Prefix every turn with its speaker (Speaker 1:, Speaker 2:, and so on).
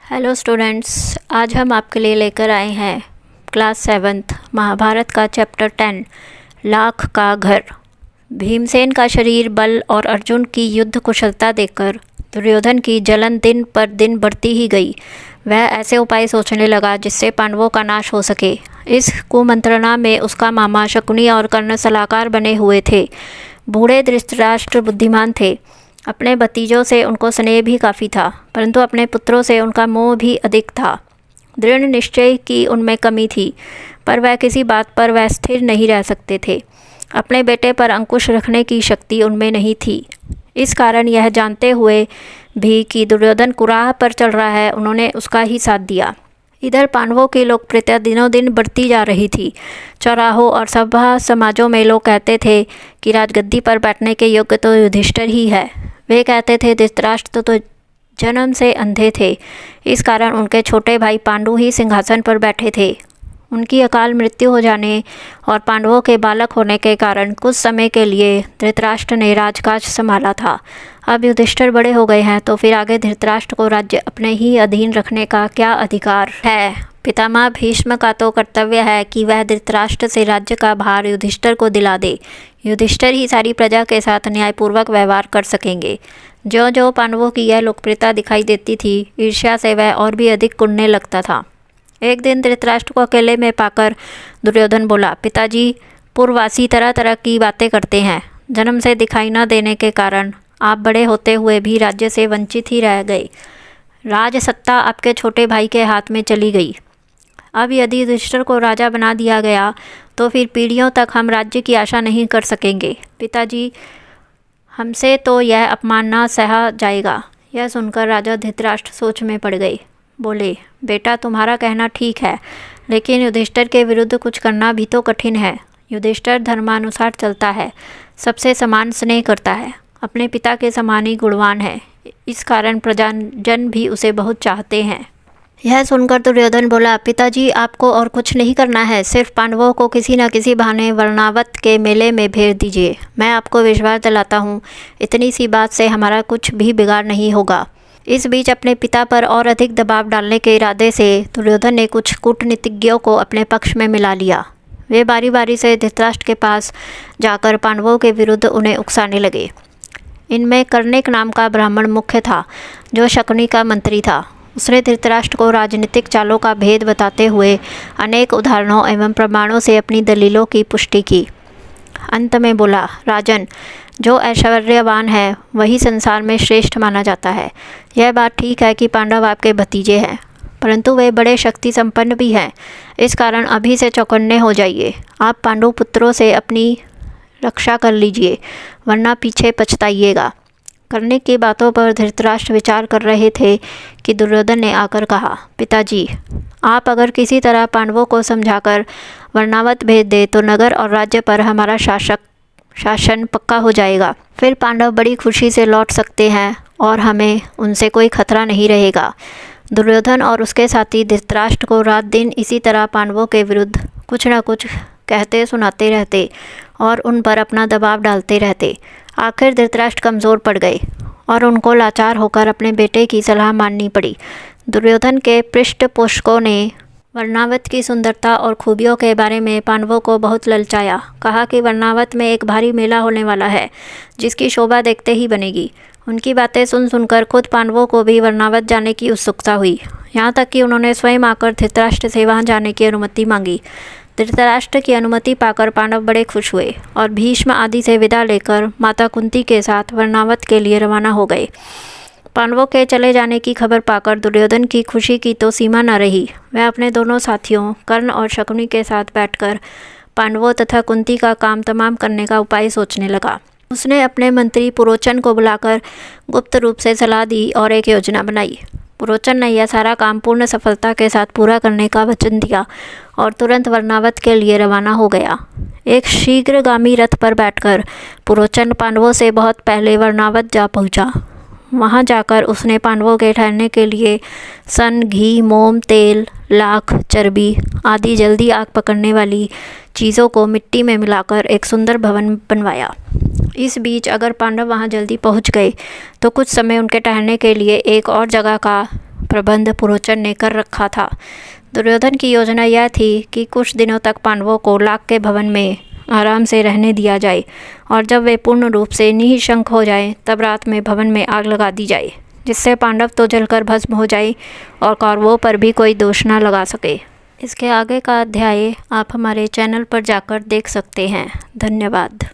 Speaker 1: Hello students, आज हम आपके लिए लेकर आए हैं क्लास 7th महाभारत का चैप्टर 10 लाख का घर। भीमसेन का शरीर बल और अर्जुन की युद्ध कुशलता देखकर दुर्योधन की जलन दिन पर दिन बढ़ती ही गई। वह ऐसे उपाय सोचने लगा जिससे पांडवों का नाश हो सके। इस कुमंत्रणा में उसका मामा शकुनी और कर्ण सलाहकार बने हुए थे। बूढ़े धृतराष्ट्र बुद्धिमान थे। अपने भतीजों से उनको स्नेह भी काफ़ी था, परंतु अपने पुत्रों से उनका मोह भी अधिक था। दृढ़ निश्चय की उनमें कमी थी, पर वह किसी बात पर वह स्थिर नहीं रह सकते थे। अपने बेटे पर अंकुश रखने की शक्ति उनमें नहीं थी। इस कारण यह जानते हुए भी कि दुर्योधन कुराह पर चल रहा है, उन्होंने उसका ही साथ दिया। इधर पांडवों की लोकप्रियता दिनों दिन बढ़ती जा रही थी। चौराहों और सभा समाजों में लोग कहते थे कि राजगद्दी पर बैठने के योग्य तो युधिष्ठिर ही है। वे कहते थे धृतराष्ट्र तो जन्म से अंधे थे, इस कारण उनके छोटे भाई पांडु ही सिंहासन पर बैठे थे। उनकी अकाल मृत्यु हो जाने और पांडवों के बालक होने के कारण कुछ समय के लिए धृतराष्ट्र ने राजकाज संभाला था। अब युधिष्ठिर बड़े हो गए हैं, तो फिर आगे धृतराष्ट्र को राज्य अपने ही अधीन रखने का क्या अधिकार है? पितामह भीष्म का तो कर्तव्य है कि वह धृतराष्ट्र से राज्य का भार युधिष्ठिर को दिला दे। युधिष्ठिर ही सारी प्रजा के साथ न्यायपूर्वक व्यवहार कर सकेंगे। जो जो पांडवों की यह लोकप्रियता दिखाई देती थी, ईर्ष्या से वह और भी अधिक कुढ़ने लगता था। एक दिन धृतराष्ट्र को अकेले में पाकर दुर्योधन बोला, पिताजी, पूर्ववासी तरह तरह की बातें करते हैं। जन्म से दिखाई न देने के कारण आप बड़े होते हुए भी राज्य से वंचित ही रह गए। राज सत्ता आपके छोटे भाई के हाथ में चली गई। अब यदि युधिष्ठिर को राजा बना दिया गया तो फिर पीढ़ियों तक हम राज्य की आशा नहीं कर सकेंगे। पिताजी, हमसे तो यह अपमान न सहा जाएगा। यह सुनकर राजा धृतराष्ट्र सोच में पड़ गए। बोले, बेटा, तुम्हारा कहना ठीक है, लेकिन युधिष्ठिर के विरुद्ध कुछ करना भी तो कठिन है। युधिष्ठिर धर्मानुसार चलता है, सबसे समान स्नेह करता है, अपने पिता के समान ही गुणवान है। इस कारण प्रजाजन भी उसे बहुत चाहते हैं। यह सुनकर दुर्योधन बोला, पिताजी, आपको और कुछ नहीं करना है, सिर्फ पांडवों को किसी न किसी बहाने वर्णावत के मेले में भेज दीजिए। मैं आपको विश्वास दिलाता हूँ, इतनी सी बात से हमारा कुछ भी बिगाड़ नहीं होगा। इस बीच अपने पिता पर और अधिक दबाव डालने के इरादे से दुर्योधन ने कुछ कूटनीतिज्ञों को अपने पक्ष में मिला लिया। वे बारी बारी से धृतराष्ट्र के पास जाकर पांडवों के विरुद्ध उन्हें उकसाने लगे। इनमें कर्णिक नाम का ब्राह्मण मुख्य था, जो शकुनी का मंत्री था। उसने धृतराष्ट्र को राजनीतिक चालों का भेद बताते हुए अनेक उदाहरणों एवं प्रमाणों से अपनी दलीलों की पुष्टि की। अंत में बोला, राजन, जो ऐश्वर्यवान है वही संसार में श्रेष्ठ माना जाता है। यह बात ठीक है कि पांडव आपके भतीजे हैं, परंतु वे बड़े शक्ति संपन्न भी हैं। इस कारण अभी से चौकन्ने हो जाइए। आप पांडु पुत्रों से अपनी रक्षा कर लीजिए, वरना पीछे पछताइएगा। करने की बातों पर धृतराष्ट्र विचार कर रहे थे कि दुर्योधन ने आकर कहा, पिताजी, आप अगर किसी तरह पांडवों को समझाकर वर्णावत भेज दे तो नगर और राज्य पर हमारा शासन पक्का हो जाएगा। फिर पांडव बड़ी खुशी से लौट सकते हैं और हमें उनसे कोई खतरा नहीं रहेगा। दुर्योधन और उसके साथी धृतराष्ट्र को रात दिन इसी तरह पांडवों के विरुद्ध कुछ न कुछ कहते सुनाते रहते और उन पर अपना दबाव डालते रहते। आखिर धृतराष्ट्र कमज़ोर पड़ गए और उनको लाचार होकर अपने बेटे की सलाह माननी पड़ी। दुर्योधन के पृष्ठपोषकों ने वर्णावत की सुंदरता और खूबियों के बारे में पांडवों को बहुत ललचाया। कहा कि वर्णावत में एक भारी मेला होने वाला है, जिसकी शोभा देखते ही बनेगी। उनकी बातें सुन सुनकर खुद पांडवों को भी वर्णावत जाने की उत्सुकता हुई। यहाँ तक कि उन्होंने स्वयं आकर धृतराष्ट्र से वहाँ जाने की अनुमति मांगी। धृतराष्ट्र की अनुमति पाकर पांडव बड़े खुश हुए और भीष्म आदि से विदा लेकर माता कुंती के साथ वर्णावत के लिए रवाना हो गए। पांडवों के चले जाने की खबर पाकर दुर्योधन की खुशी की तो सीमा न रही। वह अपने दोनों साथियों कर्ण और शकुनी के साथ बैठकर पांडवों तथा कुंती का काम तमाम करने का उपाय सोचने लगा। उसने अपने मंत्री पुरोचन को बुलाकर गुप्त रूप से सलाह दी और एक योजना बनाई। पुरोचन ने यह सारा काम पूर्ण सफलता के साथ पूरा करने का वचन दिया और तुरंत वर्णावत के लिए रवाना हो गया। एक शीघ्रगामी रथ पर बैठकर पुरोचन पांडवों से बहुत पहले वर्णावत जा पहुंचा। वहां जाकर उसने पांडवों के ठहरने के लिए सन, घी, मोम, तेल, लाख, चर्बी आदि जल्दी आग पकड़ने वाली चीज़ों को मिट्टी में मिलाकर एक सुंदर भवन बनवाया। इस बीच अगर पांडव वहां जल्दी पहुंच गए तो कुछ समय उनके ठहरने के लिए एक और जगह का प्रबंध पुरोचन ने कर रखा था। दुर्योधन की योजना यह थी कि कुछ दिनों तक पांडवों को लाख के भवन में आराम से रहने दिया जाए और जब वे पूर्ण रूप से निःशंक हो जाएं, तब रात में भवन में आग लगा दी जाए, जिससे पांडव तो जलकर भस्म हो जाए और कौरवों पर भी कोई दोष न लगा सके। इसके आगे का अध्याय आप हमारे चैनल पर जाकर देख सकते हैं। धन्यवाद।